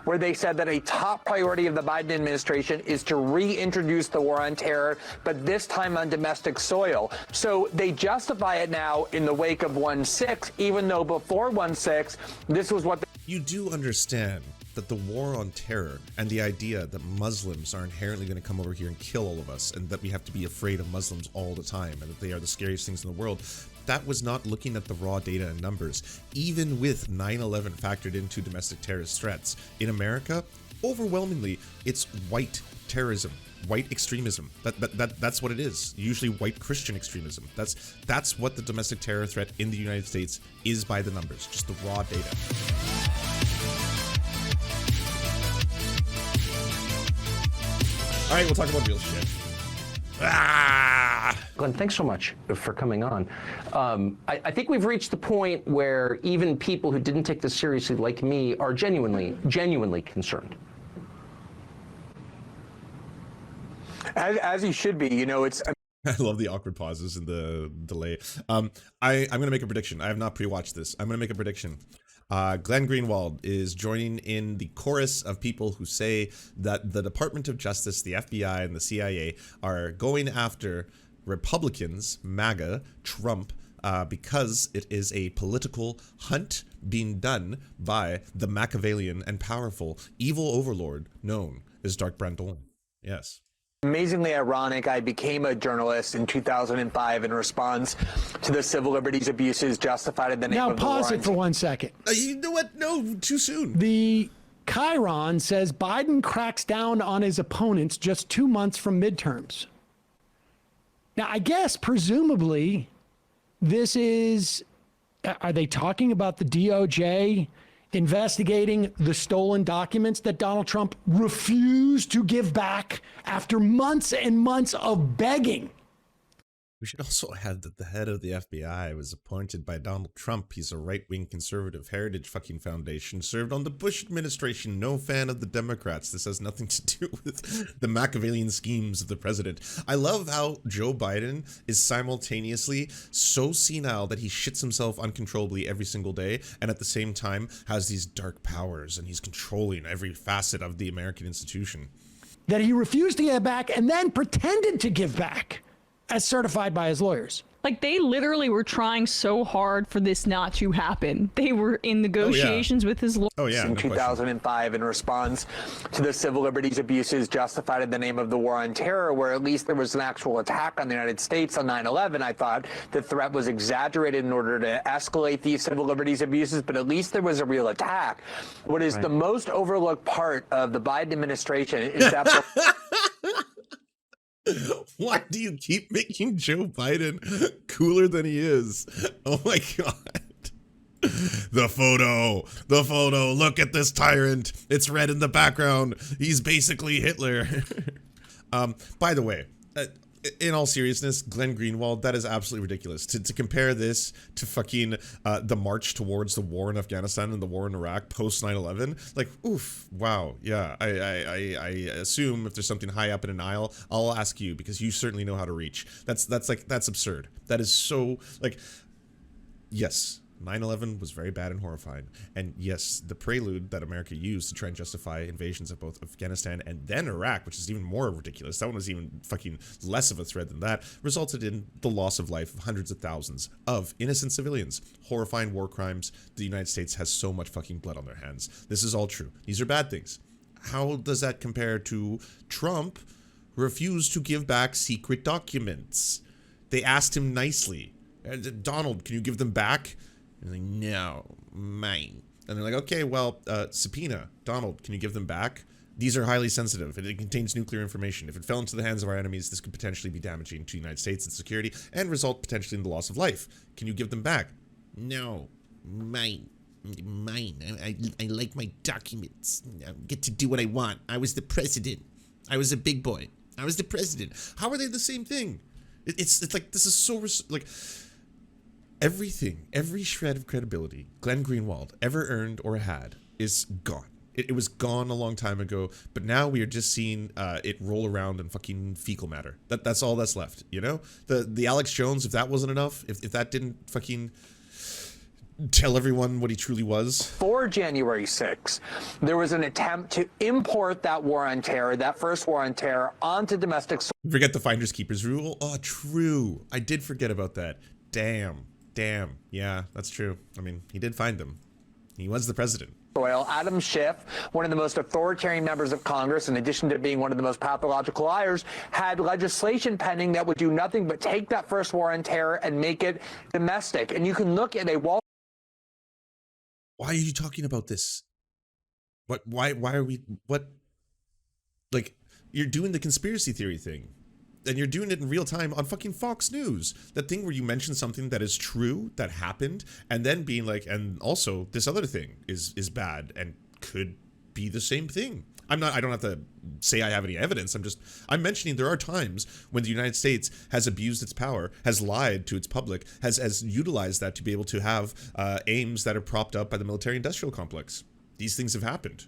where they said that a top priority of the Biden administration is to reintroduce the war on terror, but this time on domestic soil. So they justify it now in the wake of 1/6, even though before 1/6, this was what you do understand that the war on terror and the idea that Muslims are inherently going to come over here and kill all of us, and that we have to be afraid of Muslims all the time, and that they are the scariest things in the world, that was not looking at the raw data and numbers. Even with 9/11 factored into domestic terrorist threats, in America, overwhelmingly, it's white terrorism, white extremism. That's what it is. Usually white Christian extremism. That's what the domestic terror threat in the United States is by the numbers, just the raw data. All right, we'll talk about real shit. Glenn, thanks so much for coming on. I think we've reached the point where even people who didn't take this seriously, like me, are genuinely concerned. as you should be. You know, it's. I love the awkward pauses and the delay. I'm going to make a prediction. I have not pre-watched this. I'm going to make a prediction. Glenn Greenwald is joining in the chorus of people who say that the Department of Justice, the FBI, and the CIA are going after Republicans, MAGA, Trump, because it is a political hunt being done by the Machiavellian and powerful evil overlord known as Dark Brandon. Yes. Amazingly ironic, I became a journalist in 2005 in response to the civil liberties abuses justified in the name of the war on terror. Now pause it for 1 second. You know what? No, too soon. The Chiron says Biden cracks down on his opponents just 2 months from midterms. Now, I guess presumably this is, are they talking about the DOJ investigating the stolen documents that Donald Trump refused to give back after months and months of begging? We should also add that the head of the FBI was appointed by Donald Trump. He's a right-wing conservative heritage fucking foundation, served on the Bush administration, no fan of the Democrats. This has nothing to do with the Machiavellian schemes of the president. I love how Joe Biden is simultaneously so senile that he shits himself uncontrollably every single day, and at the same time has these dark powers, and he's controlling every facet of the American institution. That he refused to give back and then pretended to give back, as certified by his lawyers. Like, they literally were trying so hard for this not to happen. They were in negotiations with his lawyers. Oh, yeah, in 2005 in response to the civil liberties abuses justified in the name of the war on terror, where at least there was an actual attack on the United States on 9/11. I thought the threat was exaggerated in order to escalate these civil liberties abuses, but at least there was a real attack. What is the most overlooked part of the Biden administration is that Why do you keep making Joe Biden cooler than he is? Oh my God. The photo, look at this tyrant. It's red in the background. He's basically Hitler. By the way, in all seriousness, Glenn Greenwald, that is absolutely ridiculous. To compare this to fucking the march towards the war in Afghanistan and the war in Iraq post 9/11, like, oof, wow, yeah. I assume if there's something high up in an aisle, I'll ask you because you certainly know how to reach. That's absurd. That is so, like, yes. 9/11 was very bad and horrifying. And yes, the prelude that America used to try and justify invasions of both Afghanistan and then Iraq, which is even more ridiculous, that one was even fucking less of a threat than that, resulted in the loss of life of hundreds of thousands of innocent civilians. Horrifying war crimes. The United States has so much fucking blood on their hands. This is all true. These are bad things. How does that compare to Trump, who refused to give back secret documents? They asked him nicely, Donald, can you give them back? And like, no, mine. And they're like, okay, well, subpoena. Donald, can you give them back? These are highly sensitive. It contains nuclear information. If it fell into the hands of our enemies, this could potentially be damaging to the United States and security and result potentially in the loss of life. Can you give them back? No, mine. I like my documents. I get to do what I want. I was the president. I was a big boy. I was the president. How are they the same thing? It's like, this is so, like, everything, every shred of credibility Glenn Greenwald ever earned or had is gone. It was gone a long time ago, but now we are just seeing it roll around in fucking fecal matter. That's all that's left, you know? The Alex Jones, if that wasn't enough, if that didn't fucking tell everyone what he truly was? For January 6th, there was an attempt to import that war on terror, that first war on terror, onto domestic soil. Forget the finders keepers rule. Oh, true. I did forget about that. Damn. Yeah, that's true. I mean, he did find them. He was the president. Adam Schiff, one of the most authoritarian members of Congress, in addition to being one of the most pathological liars, had legislation pending that would do nothing but take that first war on terror and make it domestic. And you can look at a Wall. Why are you talking about this? Why are we, like, you're doing the conspiracy theory thing. And you're doing it in real time on fucking Fox News. That thing where you mention something that is true, that happened, and then being like, and also this other thing is bad and could be the same thing. I don't have to say I have any evidence. I'm mentioning there are times when the United States has abused its power, has lied to its public, has utilized that to be able to have aims that are propped up by the military-industrial complex. These things have happened.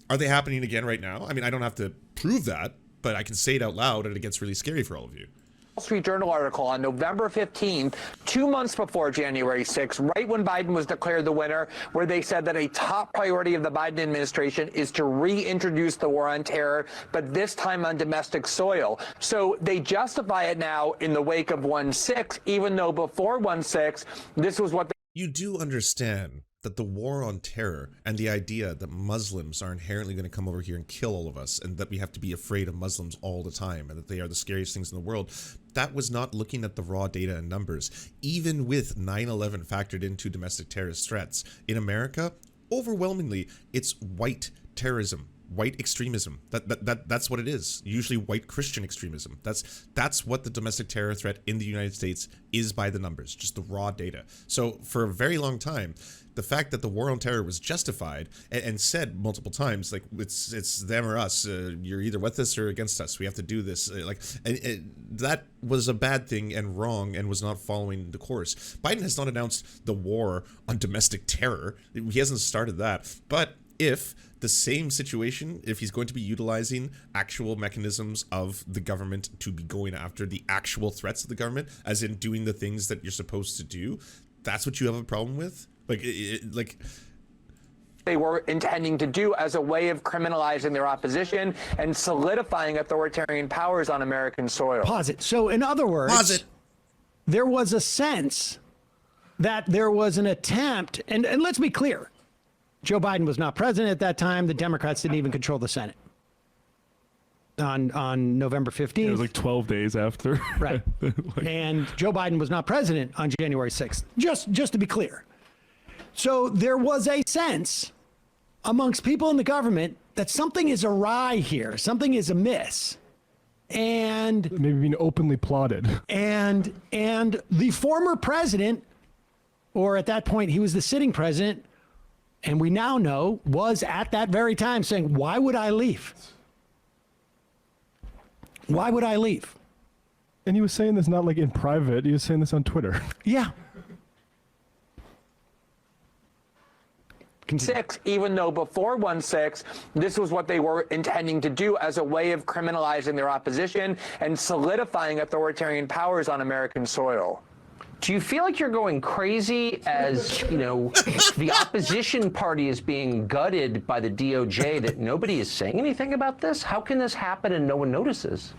Are they happening again right now? I mean, I don't have to prove that, but I can say it out loud and it gets really scary for all of you. Wall Street Journal article on November 15th, 2 months before January 6th, right when Biden was declared the winner, where they said that a top priority of the Biden administration is to reintroduce the war on terror, but this time on domestic soil. So they justify it now in the wake of 1/6, even though before 1/6, this was what You do understand that the war on terror and the idea that Muslims are inherently going to come over here and kill all of us, and that we have to be afraid of Muslims all the time, and that they are the scariest things in the world, that was not looking at the raw data and numbers. Even with 9/11 factored into domestic terrorist threats, in America, overwhelmingly, it's white terrorism, white extremism. That's what it is. Usually white Christian extremism. That's what the domestic terror threat in the United States is by the numbers, just the raw data. So for a very long time, the fact that the war on terror was justified and said multiple times, like, it's them or us, you're either with us or against us, we have to do this, that was a bad thing and wrong and was not following the course. Biden has not announced the war on domestic terror. He hasn't started that. But if the same situation, if he's going to be utilizing actual mechanisms of the government to be going after the actual threats of the government, as in doing the things that you're supposed to do, that's what you have a problem with? Like they were intending to do as a way of criminalizing their opposition and solidifying authoritarian powers on American soil. Pause it. So in other words, there was a sense that there was an attempt, and let's be clear, Joe Biden was not president at that time. The Democrats didn't even control the Senate on November 15th. It was like 12 days after. Right. And Joe Biden was not president on January 6th, just to be clear. So there was a sense amongst people in the government that something is awry here, something is amiss. And maybe being openly plotted. And the former president, or at that point he was the sitting president, and we now know, was at that very time saying, why would I leave? Why would I leave? And he was saying this not like in private, he was saying this on Twitter. Yeah. 6, even though before 1/6, this was what they were intending to do as a way of criminalizing their opposition and solidifying authoritarian powers on American soil. Do you feel like you're going crazy as, you know, the opposition party is being gutted by the DOJ, that nobody is saying anything about this? How can this happen and no one notices?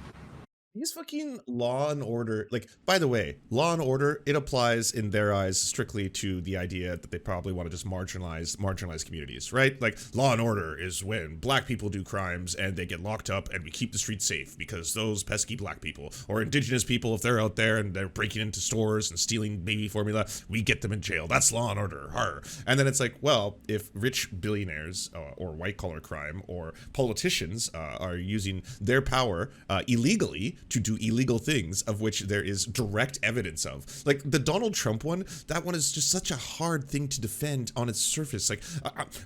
These fucking Law and Order, like, by the way, Law and Order, it applies in their eyes strictly to the idea that they probably want to just marginalize communities, right? Like, Law and Order is when black people do crimes and they get locked up and we keep the streets safe because those pesky black people, or indigenous people, if they're out there and they're breaking into stores and stealing baby formula, we get them in jail. That's Law and Order. Arr. And then it's like, well, if rich billionaires or white collar crime or politicians are using their power illegally to do illegal things, of which there is direct evidence of. Like the Donald Trump one, that one is just such a hard thing to defend on its surface. Like,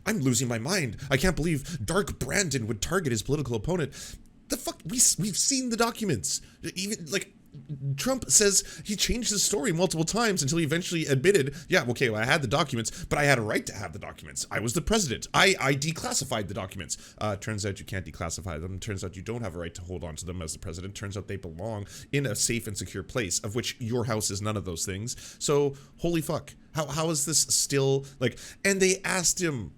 I'm losing my mind. I can't believe Dark Brandon would target his political opponent. The fuck? We've seen the documents. Even, like, Trump says he changed his story multiple times until he eventually admitted, yeah, okay, well, I had the documents, but I had a right to have the documents. I was the president. I declassified the documents. Turns out you can't declassify them. Turns out you don't have a right to hold on to them as the president. Turns out they belong in a safe and secure place, of which your house is none of those things. So, holy fuck. How is this still, like, and they asked him,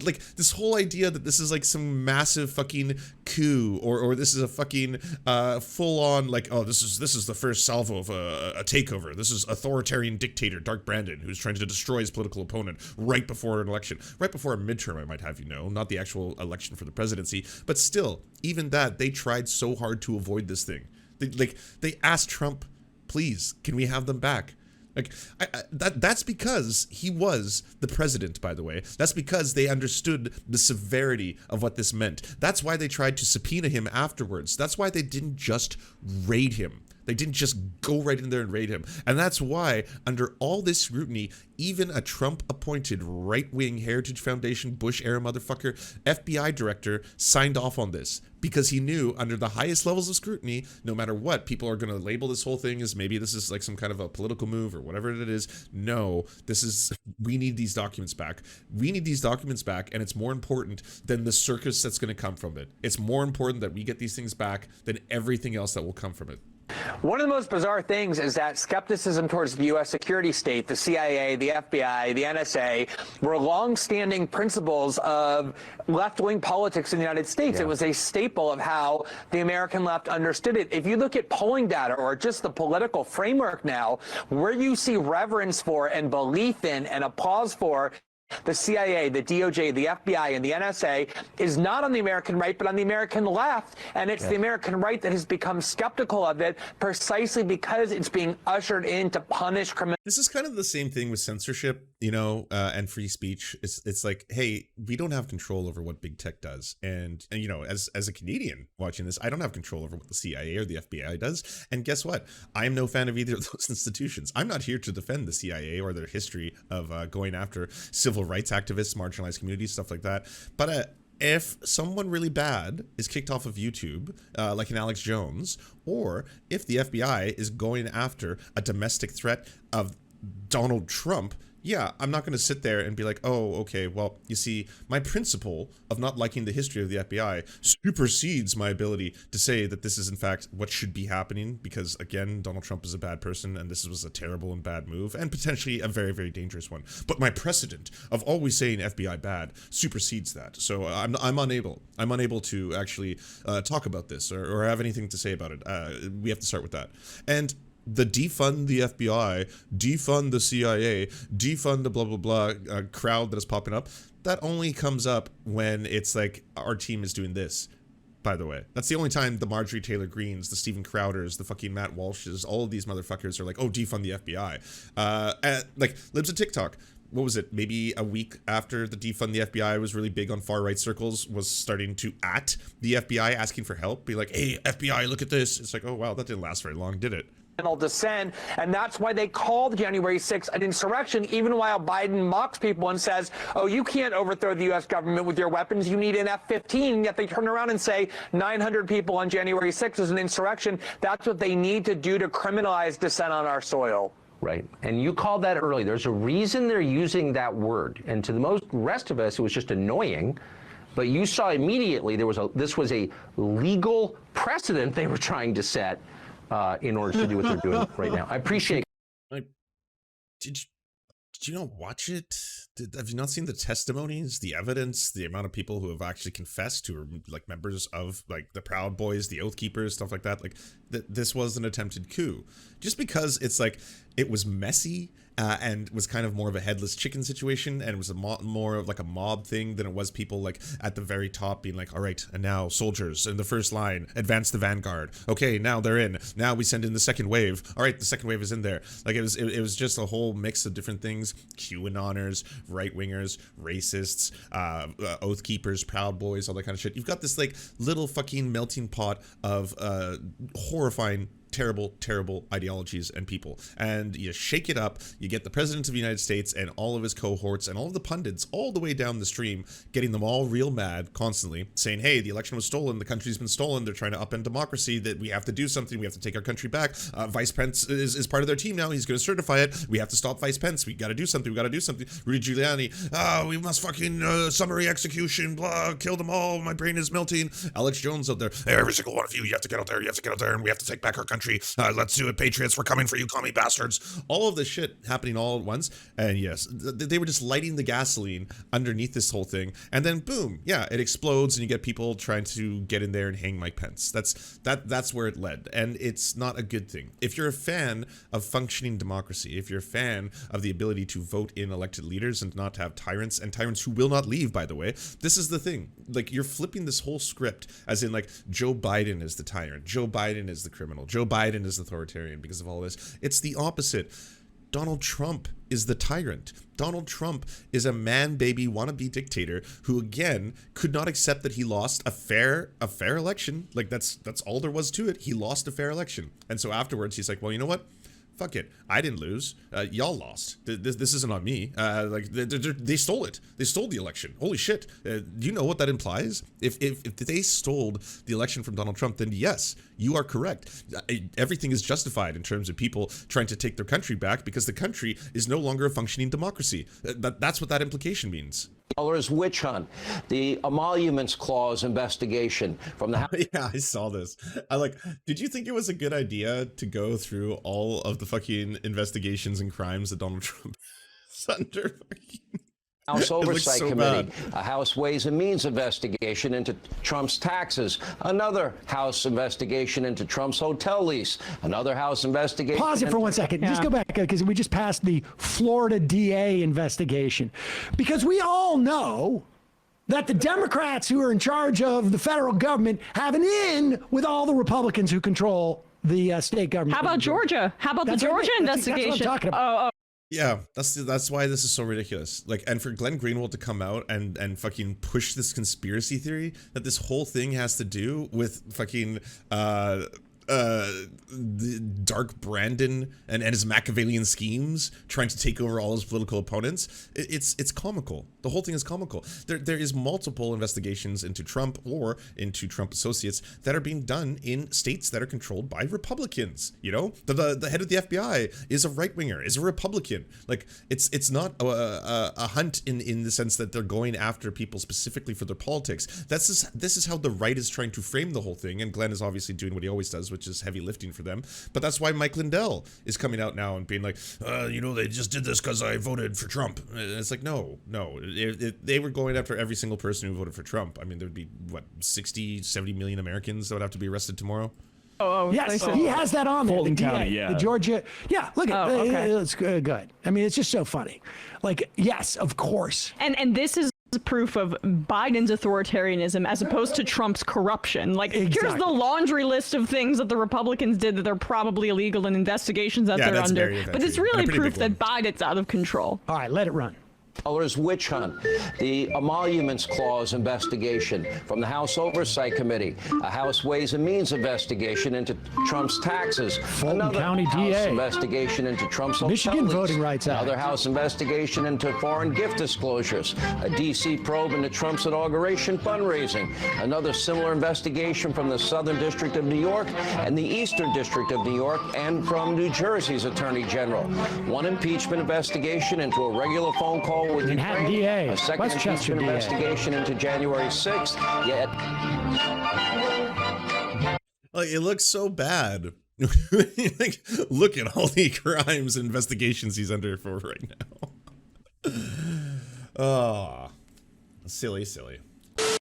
like, this whole idea that this is like some massive fucking coup, or this is a fucking full-on, like, oh, this is the first salvo of a takeover. This is authoritarian dictator Dark Brandon who's trying to destroy his political opponent right before an election, right before a midterm, I might have you know, not the actual election for the presidency, but still, even that, they tried so hard to avoid this thing. They asked Trump, please, can we have them back? Like, that's because he was the president, by the way. That's because they understood the severity of what this meant. That's why they tried to subpoena him afterwards. That's why they didn't just raid him. They didn't just go right in there and raid him. And that's why, under all this scrutiny, even a Trump-appointed right-wing Heritage Foundation Bush-era motherfucker FBI director signed off on this. Because he knew, under the highest levels of scrutiny, no matter what, people are going to label this whole thing as maybe this is like some kind of a political move or whatever it is. No, we need these documents back. We need these documents back, and it's more important than the circus that's going to come from it. It's more important that we get these things back than everything else that will come from it. One of the most bizarre things is that skepticism towards the U.S. security state, the CIA, the FBI, the NSA, were long-standing principles of left-wing politics in the United States. Yeah. It was a staple of how the American left understood it. If you look at polling data or just the political framework now, where you see reverence for and belief in and applause for the CIA, the DOJ, the FBI, and the NSA is not on the American right, but on the American left. And it's the American right that has become skeptical of it precisely because it's being ushered in to punish criminals. This is kind of the same thing with censorship, you know, and free speech. It's like, hey, we don't have control over what big tech does. And you know, as a Canadian watching this, I don't have control over what the CIA or the FBI does. And guess what? I'm no fan of either of those institutions. I'm not here to defend the CIA or their history of going after civil rights activists, marginalized communities, stuff like that. But if someone really bad is kicked off of YouTube, like an Alex Jones, or if the FBI is going after a domestic threat of Donald Trump, yeah, I'm not going to sit there and be like, oh, okay, well, you see, my principle of not liking the history of the FBI supersedes my ability to say that this is, in fact, what should be happening because, again, Donald Trump is a bad person and this was a terrible and bad move and potentially a very, very dangerous one. But my precedent of always saying FBI bad supersedes that. So I'm unable to actually talk about this or have anything to say about it. We have to start with that. And the defund the FBI, defund the CIA, defund the blah, blah, blah crowd that is popping up, that only comes up when it's like our team is doing this, by the way. That's the only time the Marjorie Taylor Greens, the Stephen Crowders, the fucking Matt Walshes, all of these motherfuckers are like, oh, defund the FBI. Like, libs of TikTok. What was it? Maybe a week after the defund the FBI was really big on far right circles, was starting to at the FBI asking for help, be like, hey, FBI, look at this. It's like, oh, wow, that didn't last very long, did it? Dissent, and that's why they called January 6th an insurrection, even while Biden mocks people and says, oh, you can't overthrow the U.S. government with your weapons, you need an F-15, yet they turn around and say 900 people on January 6th is an insurrection. That's what they need to do to criminalize dissent on our soil. Right. And you called that early. There's a reason they're using that word. And to the rest of us, it was just annoying. But you saw immediately this was a legal precedent they were trying to set in order to do what they're doing right now. I appreciate. Like, did you not watch it? Have you not seen the testimonies, the evidence, the amount of people who have actually confessed, who are like members of like the Proud Boys, the Oath Keepers, stuff like that? Like this was an attempted coup. Just because it's like it was messy and was kind of more of a headless chicken situation, and it was more of like a mob thing than it was people like at the very top being like, all right, and now soldiers in the first line, advance the vanguard. Okay, now they're in. Now we send in the second wave. All right, the second wave is in there. Like it was just a whole mix of different things. QAnoners, right-wingers, racists, Oath Keepers, Proud Boys, all that kind of shit. You've got this like little fucking melting pot of horrifying terrible, terrible ideologies and people. And you shake it up, you get the President of the United States and all of his cohorts and all of the pundits all the way down the stream, getting them all real mad constantly, saying, hey, the election was stolen, the country's been stolen, they're trying to upend democracy, that we have to do something, we have to take our country back. Vice Pence is part of their team now, he's going to certify it, we have to stop Vice Pence, we got to do something, Rudy Giuliani, we must fucking summary execution, blah, kill them all, my brain is melting. Alex Jones out there, hey, every single one of you have to get out there, and we have to take back our country, let's do it, patriots, we're coming for you, commie bastards. All of this shit happening all at once, and yes, they were just lighting the gasoline underneath this whole thing, and then boom, yeah, it explodes, and you get people trying to get in there and hang Mike Pence. That's where it led, and it's not a good thing. If you're a fan of functioning democracy, if you're a fan of the ability to vote in elected leaders and not have tyrants, and tyrants who will not leave, by the way, this is the thing. Like, you're flipping this whole script as in, like, Joe Biden is the tyrant, Joe Biden is the criminal, Joe Biden is authoritarian because of all this. It's the opposite. Donald Trump is the tyrant. Donald Trump is a man-baby wannabe dictator who, again, could not accept that he lost a fair election. Like, that's all there was to it. He lost a fair election. And so afterwards, he's like, well, you know what? Fuck it. I didn't lose. Y'all lost. This isn't on me. Like, they stole it. They stole the election. Holy shit. Do you know what that implies? If they stole the election from Donald Trump, then yes, you are correct. Everything is justified in terms of people trying to take their country back because the country is no longer a functioning democracy. That's what that implication means. Witch hunt, the Emoluments Clause investigation from the House. Yeah, I saw this. Did you think it was a good idea to go through all of the fucking investigations and crimes that Donald Trump is under? House Oversight so Committee, bad. a House Ways and Means investigation into Trump's taxes, another House investigation into Trump's hotel lease, another House investigation. Pause it for 1 second. Just go back because we just passed the Florida DA investigation. Because we all know that the Democrats who are in charge of the federal government have an in with all the Republicans who control the state government. How about Georgia? How about the Georgia investigation? That's what I'm talking about. Yeah, that's why this is so ridiculous. Like, and for Glenn Greenwald to come out and fucking push this conspiracy theory that this whole thing has to do with fucking the Dark Brandon and his Machiavellian schemes trying to take over all his political opponents. It's comical. The whole thing is comical. There is multiple investigations into Trump or into Trump associates that are being done in states that are controlled by Republicans. You know, the head of the FBI is a right-winger, is a Republican. Like, it's not a hunt in the sense that they're going after people specifically for their politics. This is how the right is trying to frame the whole thing, and Glenn is obviously doing what he always does, which is heavy lifting for them. But that's why Mike Lindell is coming out now and being like, you know, they just did this because I voted for Trump. And it's like, no. If they were going after every single person who voted for Trump, I mean, there'd be, what, 60, 70 million Americans that would have to be arrested tomorrow? Yes, he has that on there. Fulton the DA, County, yeah. The Georgia. Yeah, look at it. Okay. It's good. I mean, it's just so funny. Like, yes, of course. And this is proof of Biden's authoritarianism as opposed to Trump's corruption. Like, Exactly. Here's the laundry list of things that the Republicans did that are probably illegal and investigations that they're that's under. very But it's effective. really And a pretty proof big that Biden's out of control. All right, let it run. Witch hunt, the Emoluments Clause investigation from the House Oversight Committee, a House Ways and Means investigation into Trump's taxes, Fulton another County House DA. investigation into Trump's hotel Michigan lease, Voting Rights Act. another House investigation into foreign gift disclosures, a D.C. probe into Trump's inauguration fundraising, another similar investigation from the Southern District of New York and the Eastern District of New York and from New Jersey's Attorney General, one impeachment investigation into a regular phone call with Manhattan Ukraine, DA, a second Westchester impeachment DA. investigation into January 6th, yet Like, it looks so bad. Like, look at all the crimes and investigations he's under for right now. Oh, silly.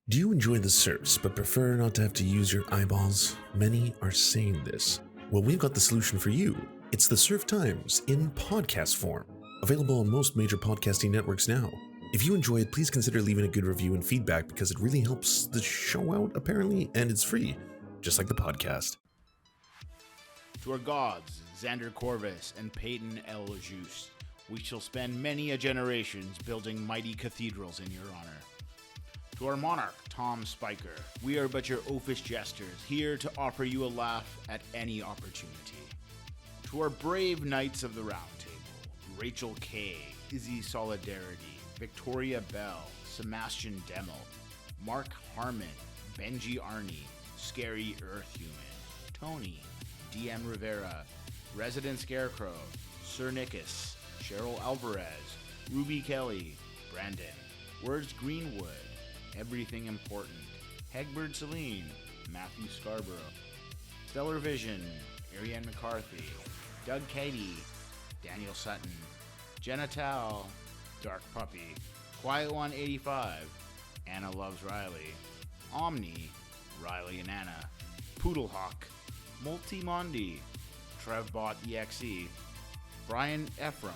Do you enjoy the Serfs but prefer not to have to use your eyeballs? Many are saying this. Well, we've got the solution for you. It's the Serf Times in podcast form. Available on most major podcasting networks now. If you enjoy it, please consider leaving a good review and feedback because it really helps the show out, apparently, and it's free, just like the podcast. To our gods, Xander Corvus and Peyton L. Juste, we shall spend many a generations building mighty cathedrals in your honor. To our monarch, Tom Spiker, we are but your oafish jesters, here to offer you a laugh at any opportunity. To our brave knights of the Round Table, Rachel K., Izzy Solidarity, Victoria Bell, Sebastian Demmel, Mark Harmon, Benji Arney, Scary Earth Human, Tony, DM Rivera, Resident Scarecrow, Sir Nickus, Cheryl Alvarez, Ruby Kelly, Brandon, Words Greenwood, Everything Important, Hegbert Celine, Matthew Scarborough, Stellar Vision, Ariane McCarthy, Doug Cady, Daniel Sutton, Jenna Tao, Dark Puppy, Quiet One 85, Anna Loves Riley, Omni, Riley and Anna, Poodlehawk, Multimondi, Trevbot EXE, Brian Ephraim,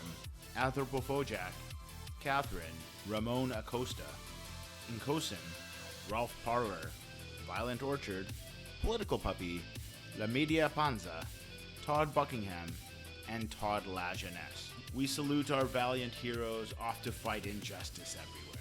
Anthropophojack, Catherine, Ramon Acosta, Incosin, Ralph Parler, Violent Orchard, Political Puppy, La Media Panza, Todd Buckingham, and Todd La Jeunesse. We salute our valiant heroes off to fight injustice everywhere.